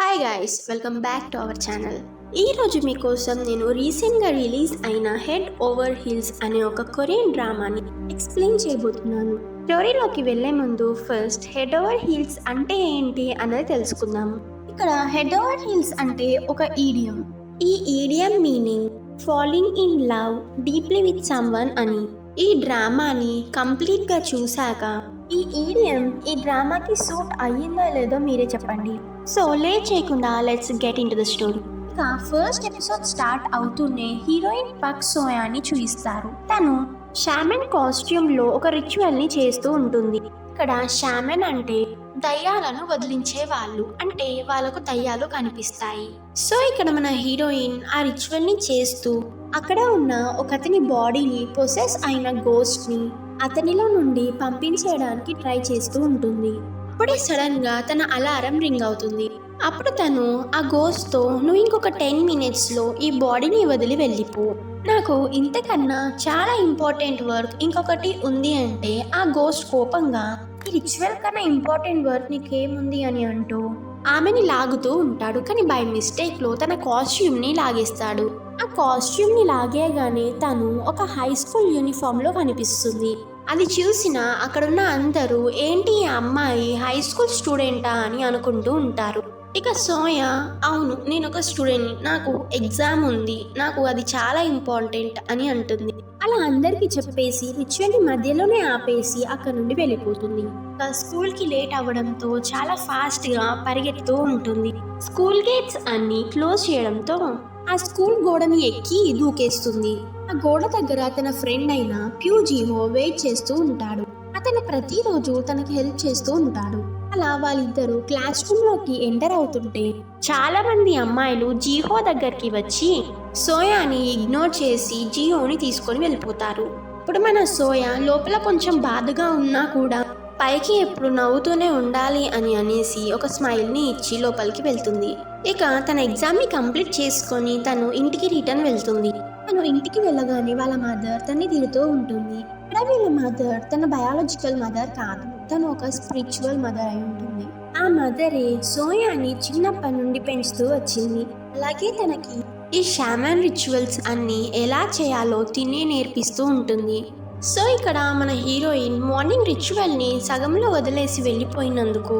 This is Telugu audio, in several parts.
Hi guys, welcome back to our channel. ఈరోజు మీకోసం నేను రీసెంట్గా రిలీజ్ అయిన హెడ్ ఓవర్ హీల్స్ అనే ఒక కొరియన్ డ్రామాని ఎక్స్ప్లెయిన్ చేయబోతున్నాను. స్టోరీలోకి వెళ్లే ముందు ఫస్ట్ హెడ్ ఓవర్ హీల్స్ అంటే ఏంటి అన్నది తెలుసుకుందాము. ఇక్కడ హెడ్ ఓవర్ హీల్స్ అంటే ఒక ఈడియం. ఈ idiom meaning falling in love deeply with someone అని. ఈ డ్రామాని కంప్లీట్గా చూశాక ఈ ఈడియం ఈ డ్రామాకి సూట్ అయ్యిందో లేదో మీరే చెప్పండి. సో లేట్ చేయకుండా let's get in to the story. ఇక ఫస్ట్ ఎపిసోడ్ స్టార్ట్ అవుతూనే హీరోయిన్ పక్ సోయాని చూపిస్తారు. తను షామన్ కాస్ట్యూమ్ లో ఒక రిచువల్ ని చేస్తూ ఉంటుంది. ఇక్కడ షామన్ అంటే దయ్యాలను వదిలించే వాళ్ళు, అంటే వాళ్ళకు దయ్యాలు కనిపిస్తాయి. సో ఇక్కడ మన హీరోయిన్ ఆ రిచువల్ ని చేస్తూ అక్కడ ఉన్న ఒకతని బాడీని పొసెస్ అయిన గోస్ట్ ని అతనిలో నుండి పంపించేయడానికి ట్రై చేస్తూ ఉంటుంది. అప్పుడే సడన్ గా తన అలారం రింగ్ అవుతుంది. అప్పుడు తను ఆ గోస్ట్ తో, నువ్వు ఇంకొక 10 minutes లో ఈ బాడీని వదిలి వెళ్ళిపో, నాకు ఇంతకన్నా చాలా ఇంపార్టెంట్ వర్క్ ఇంకొకటి ఉంది అంటే ఆ గోస్ట్ కోపంగా, ఈ రిచువల్ కన్నా ఇంపార్టెంట్ వర్క్ నీకేముంది అని అంటూ ఆమెని లాగుతూ ఉంటాడు. కానీ బై మిస్టేక్ లో తన కాస్ట్యూమ్ ని లాగేస్తాడు. ఆ కాస్ట్యూమ్ ని లాగేగానే తను ఒక హై స్కూల్ యూనిఫామ్ లో కనిపిస్తుంది. అది చూసిన అక్కడున్న అందరూ ఏంటి ఈ అమ్మాయి హై స్కూల్ స్టూడెంటా అని అనుకుంటూ ఉంటారు. ఇక సోయా, అవును నేను ఒక స్టూడెంట్, నాకు ఎగ్జామ్ ఉంది, నాకు అది చాలా ఇంపార్టెంట్ అని అంటుంది. అలా అందరికి చెప్పేసి రిచువల్ మధ్యలోనే ఆపేసి అక్కడ నుండి వెళ్ళిపోతుంది. ఇక స్కూల్ కి లేట్ అవ్వడంతో చాలా ఫాస్ట్ గా పరిగెడుతూ ఉంటుంది. స్కూల్ గేట్స్ అన్ని క్లోజ్ చేయడంతో ఆ స్కూల్ గోడని ఎక్కి దూకేస్తుంది. ఆ గోడ దగ్గర తన ఫ్రెండ్ అయిన ప్యూ జీహో వెయిట్ చేస్తూ ఉంటాడు. అతను ప్రతిరోజు తనకి హెల్ప్ చేస్తూ ఉంటాడు. అలా వాళ్ళిద్దరూ క్లాస్ రూమ్ లోకి ఎంటర్ అవుతుంటే చాలా మంది అమ్మాయిలు జీహో దగ్గరికి వచ్చి సోయాని ఇగ్నోర్ చేసి జీహోని తీసుకొని వెళ్ళిపోతారు. ఇప్పుడు మన సోయా లోపల కొంచెం బాధగా ఉన్నా కూడా పైకి ఎప్పుడు నవ్వుతూనే ఉండాలి అని అనేసి ఒక స్మైల్ ని ఇచ్చి లోపలికి వెళ్తుంది. ఇక తన ఎగ్జామ్ ని కంప్లీట్ చేసుకొని తను ఇంటికి రిటర్న్ వెళ్తుంది. తను ఇంటికి వెళ్ళగానే వాళ్ళ మదర్ తన్ని తిడుతూ ఉంటుంది. ఇక్కడ వీళ్ళ మదర్ తన బయాలజికల్ మదర్ కాదు, తను ఒక స్పిరిచువల్ మదర్ అయి ఉంటుంది. ఆ మదరే సోయాని చిన్నప్పటి నుండి పెంచుతూ వచ్చింది. అలాగే తనకి ఈ షామన్ రిచువల్స్ అన్ని ఎలా చేయాలో తినే నేర్పిస్తూ ఉంటుంది. సో ఇక్కడ మన హీరోయిన్ మార్నింగ్ రిచువల్ ని సగంలో వదిలేసి వెళ్ళిపోయినందుకు,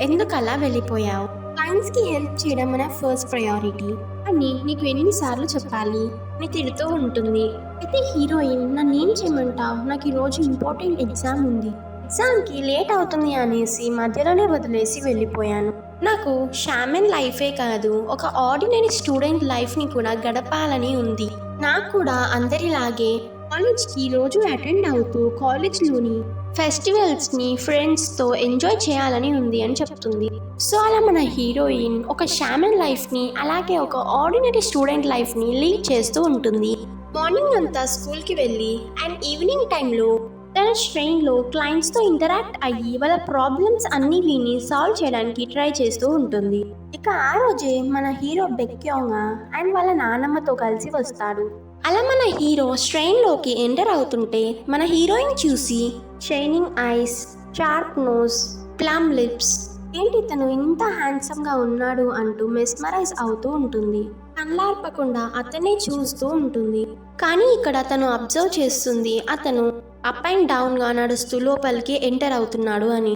ఎందుకు అలా వెళ్ళిపోయావు, క్లయింట్స్ కి హెల్ప్ చేయడం మన ఫస్ట్ ప్రయారిటీ అని నీకు ఎన్నిసార్లు చెప్పాలి అని తిడుతూ ఉంటుంది. అయితే హీరోయిన్, నన్ను ఏం చేయమంటావు, నాకు ఈ రోజు ఇంపార్టెంట్ ఎగ్జామ్ ఉంది, ఎగ్జామ్ కి లేట్ అవుతుంది అనేసి మధ్యలోనే వదిలేసి వెళ్ళిపోయాను. నాకు షామన్ లైఫే కాదు, ఒక ఆర్డినరీ స్టూడెంట్ లైఫ్ ని కూడా గడపాలని ఉంది. నాకు కూడా అందరిలాగే కాలేజ్కి రోజు అటెండ్ అవుతూ కాలేజ్లోని ఫెస్టివల్స్ని ఫ్రెండ్స్తో ఎంజాయ్ చేయాలని ఉంది అని చెప్తుంది. సో అలా మన హీరోయిన్ ఒక షామన్ లైఫ్ని అలాగే ఒక ఆర్డినరీ స్టూడెంట్ లైఫ్ని లీడ్ చేస్తూ ఉంటుంది. మార్నింగ్ అంతా స్కూల్కి వెళ్ళి అండ్ ఈవినింగ్ టైంలో తన ట్రైన్లో క్లయింట్స్తో ఇంటరాక్ట్ అయ్యి వాళ్ళ ప్రాబ్లమ్స్ అన్ని విని సాల్వ్ చేయడానికి ట్రై చేస్తూ ఉంటుంది. ఇక ఆ రోజే మన హీరో బెక్యోంగ్ అండ్ వాళ్ళ నాన్నమ్మతో కలిసి వస్తాడు. అలా మన హీరో ట్రైన్లోకి ఎంటర్ అవుతుంటే మన హీరోయిన్ చూసి shining eyes, sharp nose, plum lips, ఏంటి తను ఇంత హ్యాండ్సమ్గా ఉన్నాడు అంటూ మెస్మరైజ్ అవుతూ ఉంటుంది. కళ్ళార్పకుండా అతనే చూస్తూ ఉంటుంది. కానీ ఇక్కడ తను అబ్జర్వ్ చేస్తుంది అతను అప్ అండ్ డౌన్ గా నడుస్తూ లోపలికి ఎంటర్ అవుతున్నాడు అని.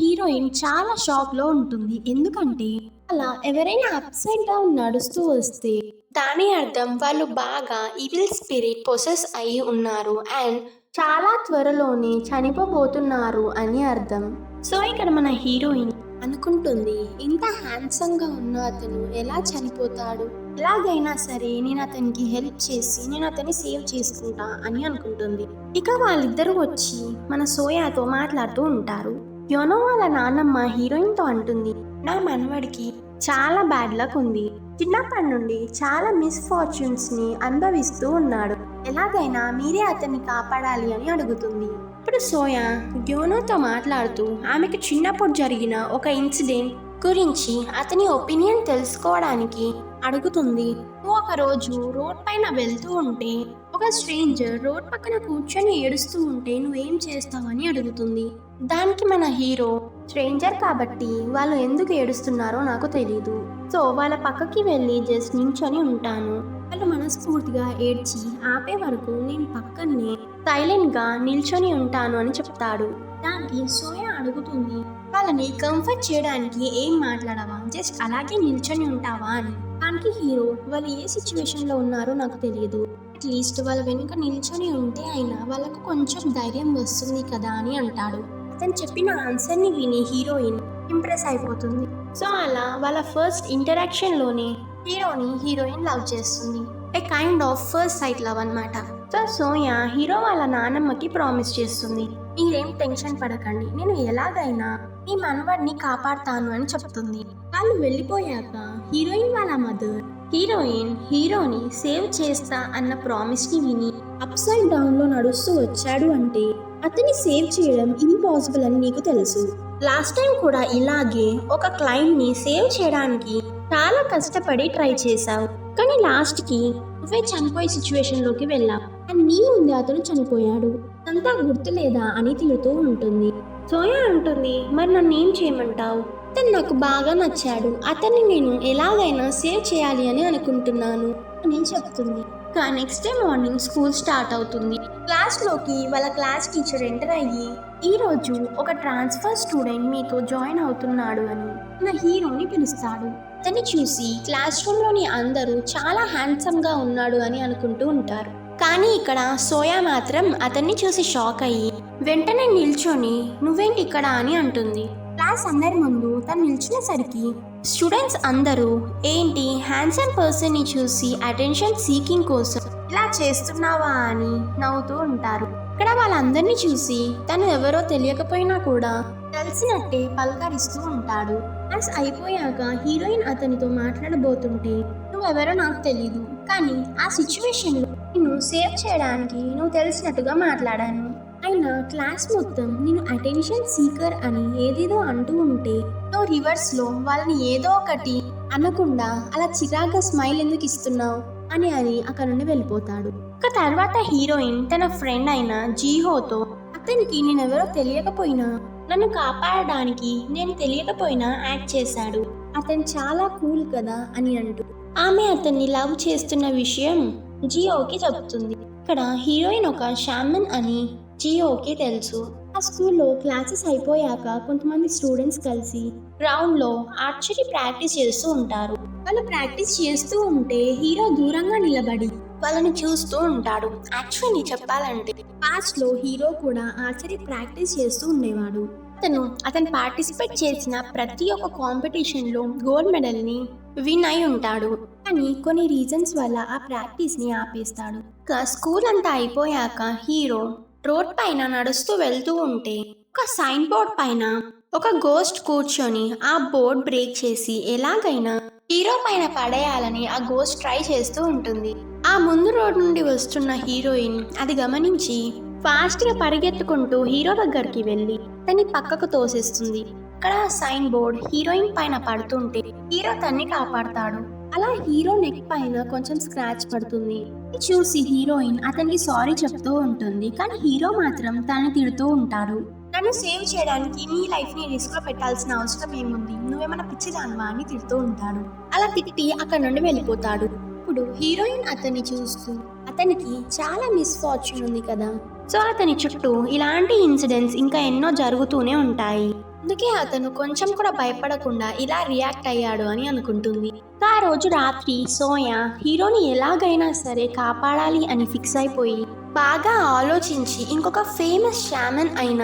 హీరోయిన్ చాలా షాక్ లో ఉంటుంది. ఎందుకంటే అలా ఎవరైనా అప్సైడ్ డౌన్ నడుస్తూ వస్తే దాని అర్థం వాళ్ళు బాగా ఈవిల్ స్పిరిట్ పొసెస్ అయి ఉన్నారు అండ్ చాలా త్వరలోనే చనిపోబోతున్నారు అని అర్థం. సో ఇక్కడ మన హీరోయిన్ అనుకుంటుంది, ఇంత హ్యాండ్సమ్ గా ఉన్న అతను ఎలా చనిపోతాడు, ఎలాగైనా సరే నేను అతనికి హెల్ప్ చేసి నేను అతన్ని సేవ్ చేసుకుంటా అని అనుకుంటుంది. ఇక వాళ్ళిద్దరూ వచ్చి మన సోయాతో మాట్లాడుతూ ఉంటారు. యోనో వాళ్ళ నాన్నమ్మ హీరోయిన్ తో అంటుంది, నా మనవడికి చాలా బ్యాడ్ లక్ ఉంది, చిన్నప్పటి నుండి చాలా మిస్ఫార్చ్యూన్స్ ని అనుభవిస్తూ ఉన్నాడు, ఎలాగైనా మీరే అతన్ని కాపాడాలి అని అడుగుతుంది. ఇప్పుడు సోయా యోనోతో మాట్లాడుతూ ఆమెకు చిన్నప్పుడు జరిగిన ఒక ఇన్సిడెంట్ గురించి అతని ఒపీనియన్ తెలుసుకోవడానికి అడుగుతుంది. ఒక రోజు రోడ్ పైన వెళ్తూ ఉంటే ఒక స్ట్రేంజర్ రోడ్ పక్కన కూర్చొని ఏడుస్తూ ఉంటే నువ్వేం చేస్తావని అడుగుతుంది. దానికి మన హీరో, స్ట్రేంజర్ కాబట్టి వాళ్ళు ఎందుకు ఏడుస్తున్నారో నాకు తెలీదు. సో వాళ్ళ పక్కకి వెళ్ళి జస్ట్ నించొని ఉంటాను. వాళ్ళు మనస్ఫూర్తిగా ఏడ్చి ఆపే వరకు నేను పక్కనే సైలెంట్గా నిల్చొని ఉంటాను అని చెప్తాడు. దానికి సోయా అడుగుతుంది, వాళ్ళని కంఫర్ట్ చేయడానికి ఏం మాట్లాడవా, జస్ట్ అలాగే నిల్చొని ఉంటావా అని. దానికి హీరో, వాళ్ళు ఏ సిచ్యువేషన్లో ఉన్నారో నాకు తెలియదు, అట్లీస్ట్ వాళ్ళ వెనుక నిల్చొని ఉంటే అయినా వాళ్ళకు కొంచెం ధైర్యం వస్తుంది కదా అని అంటాడు. అతను చెప్పిన ఆన్సర్ని విని హీరోయిన్ ఇంప్రెస్ అయిపోతుంది. సో అలా వాళ్ళ ఫస్ట్ ఇంటరాక్షన్లోనే హీరోయిన్ లవ్ చేస్తుంది. A kind of first sight love అన్నమాట. సో సోయా హీరో వాళ్ళ నాన్నమ్మకి ప్రామిస్ చేస్తుంది, మీరేం టెన్షన్ పడకండి, నేను ఎలాగైనా మీ మనవడిని కాపాడుతాను అని చెప్తుంది. వాళ్ళు వెళ్ళిపోయాక హీరోయిన్ వాళ్ళ మదర్ హీరోని సేవ్ చేస్తా అన్న ప్రామిస్ని విని అప్సైడ్ డౌన్లో నడుస్తూ వచ్చాడు అంటే అతన్ని సేవ్ చేయడం ఇంపాసిబుల్ అని నీకు తెలుసు. లాస్ట్ టైం కూడా ఇలాగే ఒక క్లయింట్ని సేవ్ చేయడానికి చాలా కష్టపడి ట్రై చేశావు, కానీ లాస్ట్కి నువ్వే చనిపోయే సిచ్యువేషన్లోకి వెళ్ళావు అండ్ నీ ముందే అతను చనిపోయాడు, అంతా గుర్తులేదా అని తిడుతూ ఉంటుంది. సోయా అంటుంది, మరి నన్ను ఏం చేయమంటావు, అతను నాకు బాగా నచ్చాడు, అతన్ని నేను ఎలాగైనా సేవ్ చేయాలి అని అనుకుంటున్నాను అని చెప్తుంది. కానీ next day morning school start అవుతుంది. క్లాస్లోకి వాళ్ళ క్లాస్ టీచర్ ఎంటర్ అయ్యి, ఈరోజు ఒక ట్రాన్స్ఫర్ స్టూడెంట్ మీతో జాయిన్ అవుతున్నాడు అని నా హీరోని పిలుస్తాడు. అతన్ని చూసి క్లాస్ రూమ్లోని అందరూ చాలా హ్యాండ్సమ్గా ఉన్నాడు అని అనుకుంటూ ఉంటారు. కానీ ఇక్కడ సోయా మాత్రం అతన్ని చూసి షాక్ అయ్యి వెంటనే నిల్చొని నువ్వేంటి ఇక్కడ అని అంటుంది. క్లాస్ అందరి ముందు తను నిల్చునేసరికి స్టూడెంట్స్ అందరూ ఏంటి హ్యాండ్సమ్ పర్సన్ని చూసి అటెన్షన్ సీకింగ్ కోసం ఇలా చేస్తున్నావా అని నవ్వుతూ ఉంటారు. ఇక్కడ వాళ్ళందరినీ చూసి తను ఎవరో తెలియకపోయినా కూడా తెలిసినట్టే పలకరిస్తూ ఉంటాడు. క్లాస్ అయిపోయాక హీరోయిన్ అతనితో మాట్లాడబోతుంటే, నువ్వెవరో నాకు తెలీదు, కానీ ఆ సిచ్యువేషన్లో నిన్ను సేవ్ చేయడానికి నువ్వు తెలిసినట్టుగా మాట్లాడాను, అయినా క్లాస్ మొత్తం నేను అటెన్షన్ సీకర్ అని ఏదేదో అంటూ ఉంటే నువ్వు రివర్స్లో వాళ్ళని ఏదో ఒకటి అనకుండా అలా చిరాగ్గా స్మైల్ ఎందుకు ఇస్తున్నావు అని అక్కడ నుండి వెళ్ళిపోతాడు. ఇక తర్వాత హీరోయిన్ తన ఫ్రెండ్ అయిన జీహోతో, అతనికి నేనెవరో తెలియకపోయినా నన్ను కాపాడడానికి నేను తెలియకపోయినా యాక్ట్ చేశాడు, అతను చాలా కూల్ కదా అని అంటూ ఆమె అతన్ని లవ్ చేస్తున్న విషయం జియోకి చెప్తుంది. ఇక్కడ హీరోయిన్ ఒక షామన్ అని జియోకి తెలుసు. ఆ స్కూల్లో క్లాసెస్ అయిపోయాక కొంతమంది స్టూడెంట్స్ కలిసి గ్రౌండ్లో ఆర్చరీ ప్రాక్టీస్ చేస్తూ ఉంటారు. వాళ్ళు ప్రాక్టీస్ చేస్తూ ఉంటే హీరో దూరంగా నిలబడి వాళ్ళని చూస్తూ ఉంటాడు. యాక్చువల్లీ చెప్పాలంటే పాస్ట్లో హీరో కూడా ఆర్చరీ ప్రాక్టీస్ చేస్తూ ఉండేవాడు. అతను పార్టిసిపేట్ చేసిన ప్రతి ఒక్క కాంపిటీషన్లో గోల్డ్ మెడల్ని విన్ అయి ఉంటాడు. కానీ కొన్ని రీజన్స్ వల్ల ఆ ప్రాక్టీస్ని ఆపేస్తాడు. స్కూల్ అంతా అయిపోయాక హీరో రోడ్ పైన నడుస్తూ వెళ్తూ ఉంటే ఒక సైన్ బోర్డ్ పైన ఒక గోస్ట్ కూర్చొని ఆ బోర్డ్ బ్రేక్ చేసి ఎలాగైనా హీరో పైన పడేయాలని ఆ గోస్ట్ ట్రై చేస్తూ ఉంటుంది. ఆ ముందు రోడ్ నుండి వస్తున్న హీరోయిన్ అది గమనించి ఫాస్ట్గా పరిగెత్తుకుంటూ హీరో దగ్గరికి వెళ్ళి తన్ని పక్కకు తోసేస్తుంది. అక్కడ సైన్ బోర్డ్ హీరోయిన్ పైన పడుతుంటే హీరో తన్ని కాపాడతాడు. అలా హీరో నెక్ పైన కొంచెం స్క్రాచ్ పడుతుంది. చూసి హీరోయిన్ అతనికి సారీ చెప్తూ ఉంటుంది, కానీ హీరో మాత్రం తనని తిడుతూ ఉంటాడు. నన్ను సేవ్ చేయడానికి నీ లైఫ్ ని రిస్క్ లో పెట్టాల్సిన అవసరం ఏముంది, నువ్వేమన్నా పిచ్చిదాన్వా అని తిడుతూ ఉంటాడు. అలా తిట్టి అక్కడ నుండి వెళ్ళిపోతాడు. ఇప్పుడు హీరోయిన్ అతన్ని చూస్తూ, అతనికి చాలా మిస్ఫార్చ్యూన్ ఉంది కదా, సో అతని చుట్టూ ఇలాంటి ఇన్సిడెంట్స్ ఇంకా ఎన్నో జరుగుతూనే ఉంటాయి, అందుకే అతను కొంచెం కూడా భయపడకుండా ఇలా రియాక్ట్ అయ్యాడు అని అనుకుంటుంది. ఆ రోజు రాత్రి సోయా హీరోని ఎలాగైనా సరే కాపాడాలి అని ఫిక్స్ అయిపోయి బాగా ఆలోచించి ఇంకొక ఫేమస్ షామన్ అయిన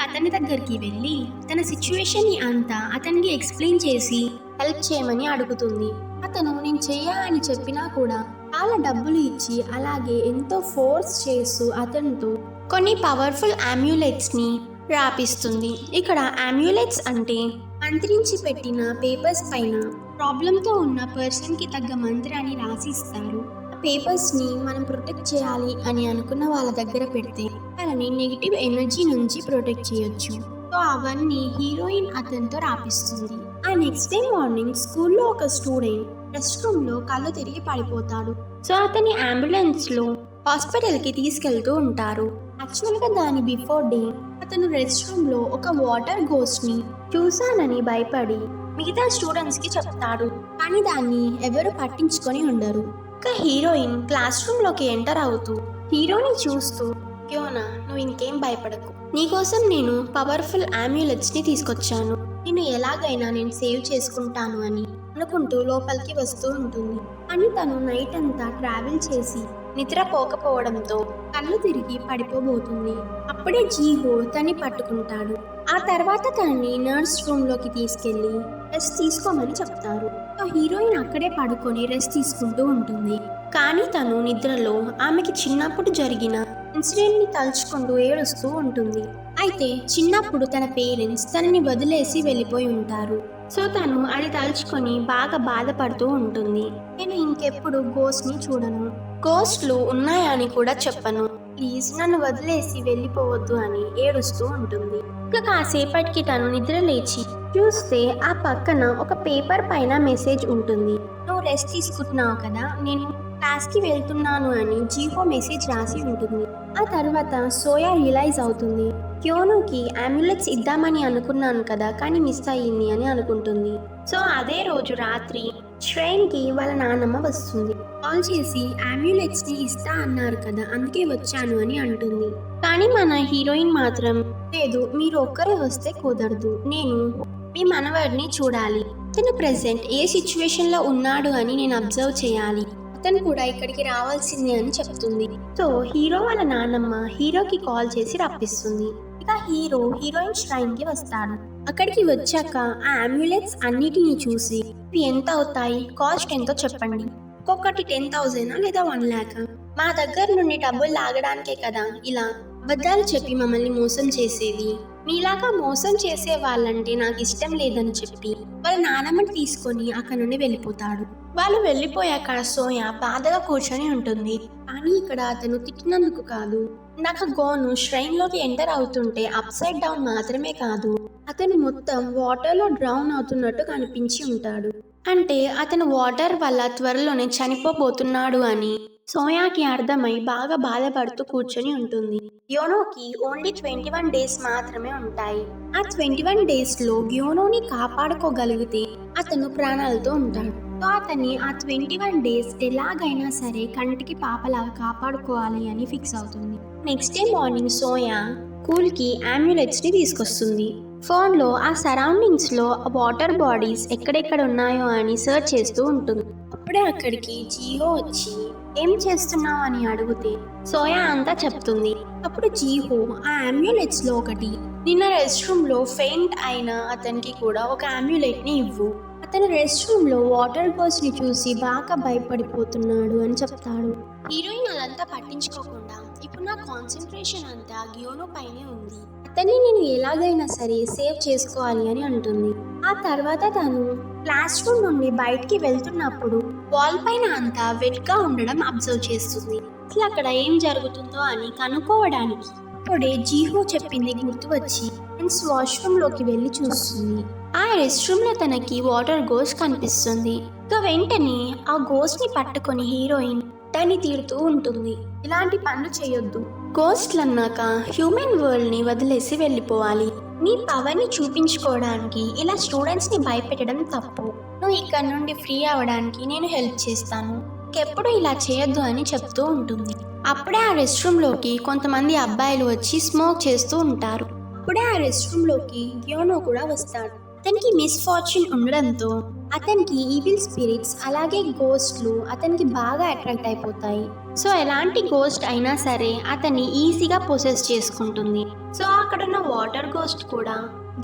అతని దగ్గరికి వెళ్ళి తన సిచ్యువేషన్ని అంతా అతనికి ఎక్స్ప్లెయిన్ చేసి హెల్ప్ చేయమని అడుగుతుంది. అతను నేను చెయ్యా అని చెప్పినా కూడా చాలా డబ్బులు ఇచ్చి అలాగే ఎంతో ఫోర్స్ చేస్తూ అతనితో కొన్ని పవర్ఫుల్ అమ్యులెట్స్ని రాపిస్తుంది. ఇక్కడ అమ్యులెట్స్ అంటే మంత్రించి పెట్టిన పేపర్స్ పైన ప్రాబ్లంతో ఉన్న పర్సన్కి తగ్గ మంత్రాన్ని రాసిస్తారు. ఆ పేపర్స్ని మనం ప్రొటెక్ట్ చేయాలి అని అనుకున్న వాళ్ళ దగ్గర పెడితే వాళ్ళని నెగిటివ్ ఎనర్జీ నుంచి ప్రొటెక్ట్ చేయొచ్చు. సో అవన్నీ హీరోయిన్ అతనితో రాపిస్తుంది. ఆ నెక్స్ట్ డే మార్నింగ్ స్కూల్లో ఒక స్టూడెంట్ రెస్ట్ రూమ్లో కళ్ళు తిరిగి పడిపోతాడు. సో అతని అంబులెన్స్లో హాస్పిటల్కి తీసుకెళ్తూ ఉంటారు. యాక్చువల్గా దాని బిఫోర్ డే అతను రెస్ట్ రూమ్ లో ఒక వాటర్ గోస్ట్ ని చూశానని భయపడి మిగతా స్టూడెంట్స్ కి చెప్తాడు. కానీ దాన్ని ఎవరు పట్టించుకొని ఉండరు. ఒక హీరోయిన్ క్లాస్ రూమ్ లోకి ఎంటర్ అవుతూ హీరోని చూస్తూ, యోనా నువ్వు ఇంకేం భయపడకు, నీకోసం నేను పవర్ఫుల్ ఆమ్యులెట్స్ ని తీసుకొచ్చాను, నేను ఎలాగైనా నేను సేవ్ చేసుకుంటాను అని అనుకుంటూ లోపలికి వస్తూ ఉంటుంది. అని తను నైట్ అంతా ట్రావెల్ చేసి నిద్రపోకపోవడంతో కళ్ళు తిరిగి పడిపోబోతుంది. అప్పుడే జీహో తన్ని పట్టుకుంటాడు. ఆ తర్వాత తనని నర్స్ రూమ్ లోకి తీసుకెళ్లి రెస్ట్ తీసుకోమని చెప్తారు. హీరోయిన్ అక్కడే పడుకొని రెస్ట్ తీసుకుంటూ ఉంటుంది. కానీ తను నిద్రలో ఆమెకి చిన్నప్పుడు జరిగిన ఇన్సిడెంట్ ని తలుచుకుంటూ ఏడుస్తూ ఉంటుంది. అయితే చిన్నప్పుడు తన పేరెంట్స్ తనని వదిలేసి వెళ్ళిపోయి ఉంటారు. సో తను అది తలుచుకొని బాగా బాధపడుతూ ఉంటుంది. నేను ఇంకెప్పుడు గోస్ట్ ని చూడను, గోస్ట్లు ఉన్నాయని కూడా చెప్పను, ప్లీజ్ నన్ను వదిలేసి వెళ్ళిపోవద్దు అని ఏడుస్తూ ఉంటుంది. ఇక కాసేపటికి తను నిద్ర లేచి చూస్తే ఆ పక్కన ఒక పేపర్ పైన మెసేజ్ ఉంటుంది. నువ్వు రెస్ట్ తీసుకుంటున్నావు కదా, నేను క్లాస్కి వెళ్తున్నాను అని జీహో మెసేజ్ రాసి ఉంటుంది. ఆ తర్వాత సోయా రియలైజ్ అవుతుంది, క్యోనోకి ఆమ్యులెట్స్ ఇద్దామని అనుకున్నాను కదా కానీ మిస్ అయ్యింది అని అనుకుంటుంది. సో అదే రోజు రాత్రి శ్రేన్కి వాళ్ళ నాన్నమ్మ వస్తుంది. కాల్ చేసి ఆమ్యులెట్స్ ని ఇస్తా అన్నారు కదా అందుకే వచ్చాను అని అంటుంది. కానీ మన హీరోయిన్ మాత్రం లేదు, మీరు ఒక్కరే వస్తే కుదరదు, నేను మీ మనవడిని చూడాలి, తను ప్రెసెంట్ ఏ సిచ్యువేషన్ లో ఉన్నాడు అని నేను అబ్జర్వ్ చేయాలి, అతను కూడా ఇక్కడికి రావాల్సిందే అని చెప్తుంది. సో హీరో వాళ్ళ నాన్నమ్మ హీరోకి కాల్ చేసి రప్పిస్తుంది. ఇక హీరో హీరోయిన్ ష్రైన్ కి వస్తాడు. అక్కడికి వచ్చాక ఆ అంబులెన్స్ అన్నిటిని చూసి ఇవి ఎంత అవుతాయి, కాస్ట్ ఎంతో చెప్పండి, ఒక్కొక్కటి 10,000 లేదా 1 lakh, మా దగ్గర నుండి డబ్బులు లాగడానికే కదా ఇలా అబద్ధాలు చెప్పి మమ్మల్ని మోసం చేసేది, మీలాగా మోసం చేసే వాళ్ళంటే నాకు ఇష్టం లేదని చెప్పి వాళ్ళ నాన్నమ్మని తీసుకొని అక్కడ నుండి వెళ్ళిపోతాడు. వాళ్ళు వెళ్ళిపోయాక సోయా బాధగా కూర్చొని ఉంటుంది. కానీ ఇక్కడ అతను తిట్టినందుకు కాదు, నాకు గోను ష్రైన్ లోకి ఎంటర్ అవుతుంటే అప్ సైడ్ డౌన్ మాత్రమే కాదు, అతను మొత్తం వాటర్ లో డ్రౌన్ అవుతున్నట్టు కనిపించి ఉంటాడు. అంటే అతను వాటర్ వల్ల త్వరలోనే చనిపోబోతున్నాడు అని సోయాకి అర్థమై బాగా బాధపడుతూ కూర్చొని ఉంటుంది. గ్యోనోకి ఓన్లీ 21 days మాత్రమే ఉంటాయి. ఆ 21 days లో గ్యోనోని కాపాడుకోగలిగితే అతను ప్రాణాలతో ఉంటాడు. సో అతన్ని ఆ 21 days ఎలాగైనా సరే కంటికి పాపలాగా కాపాడుకోవాలి అని ఫిక్స్ అవుతుంది. నెక్స్ట్ డే మార్నింగ్ సోయా కూల్కి ఆమ్యులెట్స్ ని తీసుకొస్తుంది. ఫోన్లో ఆ సరౌండింగ్స్ లో వాటర్ బాడీస్ ఎక్కడెక్కడ ఉన్నాయో అని సర్చ్ చేస్తూ ఉంటుంది. అప్పుడే అక్కడికి జీహో వచ్చి ఏం చేస్తున్నావు అని అడిగితే సోయా అంతా చెప్తుంది. అప్పుడు జీహో ఆ అంబులెన్స్ లో ఒకటి, నిన్న రెస్ట్ రూమ్ లో ఫెయింట్ అయిన అతనికి కూడా ఒక అంబులెట్ ని ఇవ్వు, అతను రెస్ట్ రూమ్ లో వాటర్ గోస్ట్ ని చూసి బాగా భయపడిపోతున్నాడు అని చెప్తాడు. హీరోయిన్ అదంతా పట్టించుకోకుండా ఇప్పుడు నా కాన్సన్ట్రేషన్ అంతా గ్యోనో పైనే ఉంది, అతన్ని నేను ఎలాగైనా సరే సేవ్ చేసుకోవాలి అని అంటుంది. ఆ తర్వాత తను క్లాస్ రూమ్ నుండి బయటికి వెళ్తున్నప్పుడు వాల్ పైన అంతా వెట్ గా ఉండడం అబ్జర్వ్ చేస్తుంది. అసలు అక్కడ ఏం జరుగుతుందో అని కనుక్కోవడానికి అప్పుడే జీహో చెప్పింది గుర్తు వచ్చి మెన్స్ వాష్రూమ్ లోకి వెళ్ళి చూస్తుంది. ఆ రెస్ట్ రూమ్ లో తనకి వాటర్ గోస్ట్ కనిపిస్తుంది. ఇక వెంటనే ఆ గోస్ట్ ని పట్టుకొని హీరోయిన్ దాన్ని తీరుతూ ఉంటుంది. ఇలాంటి పనులు చేయొద్దు, గోస్ట్లు అన్నాక హ్యూమన్ వరల్డ్ ని వదిలేసి వెళ్ళిపోవాలి, నీ పవర్ ని చూపించుకోవడానికి ఇలా స్టూడెంట్స్ ని భయపెట్టడం తప్పు, నువ్వు ఇక్కడ నుండి ఫ్రీ అవడానికి నేను హెల్ప్ చేస్తాను, ఇంకెప్పుడు ఇలా చేయొద్దు అని చెప్తూ ఉంటుంది. అప్పుడే ఆ రెస్ట్ రూమ్ లోకి కొంతమంది అబ్బాయిలు వచ్చి స్మోక్ చేస్తూ ఉంటారు. అప్పుడే ఆ రెస్ట్ రూమ్ లోకి గ్యోనో కూడా వస్తాడు. అతనికి మిస్ఫార్చ్యూన్ ఉండడంతో అతనికి ఈవిల్ స్పిరిట్స్ అలాగే గోస్ట్లు అతనికి బాగా అట్రాక్ట్ అయిపోతాయి. సో ఎలాంటి గోస్ట్ అయినా సరే అతన్ని ఈజీగా పొసెస్ చేసుకుంటుంది. సో అక్కడున్న వాటర్ గోస్ట్ కూడా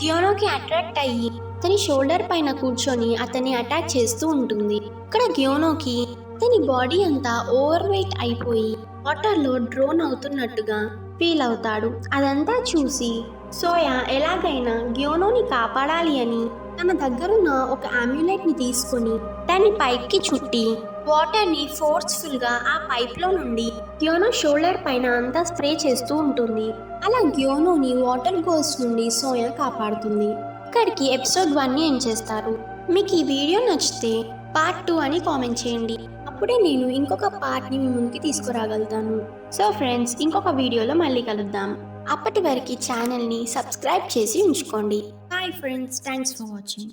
గ్యోనోకి అట్రాక్ట్ అయ్యి అతని షోల్డర్ పైన కూర్చొని అతన్ని అటాక్ చేస్తూ ఉంటుంది. ఇక్కడ గ్యోనోకి అతని బాడీ అంతా ఓవర్ వెయిట్ అయిపోయి వాటర్లో డ్రోన్ అవుతున్నట్టుగా ఫీల్ అవుతాడు. అదంతా చూసి సోయా ఎలాగైనా గ్యోనోని కాపాడాలి అని తన దగ్గరున్న ఒక అమ్యులెట్ ని తీసుకొని దాన్ని పైకి చుట్టి వాటర్ ని ఫోర్స్ఫుల్ గా ఆ పైప్ లో నుండి గ్యోనో షోల్డర్ పైన అంతా స్ప్రే చేస్తూ ఉంటుంది. అలా గ్యోనోని వాటర్ గోస్ట్ నుండి సోయా కాపాడుతుంది. ఇక్కడికి ఎపిసోడ్ 1 ని ఎండ్ చేస్తారు. మీకు ఈ వీడియో నచ్చితే పార్ట్ 2 అని కామెంట్ చేయండి. అప్పుడే నేను ఇంకొక పార్ట్ని మీ ముందుకి తీసుకురాగలుగుతాను. సో ఫ్రెండ్స్, ఇంకొక వీడియోలో మళ్ళీ కలుద్దాం. అప్పటి వరకు ఛానల్ని సబ్స్క్రైబ్ చేసి ఉంచుకోండి. Bye friends, thanks for watching.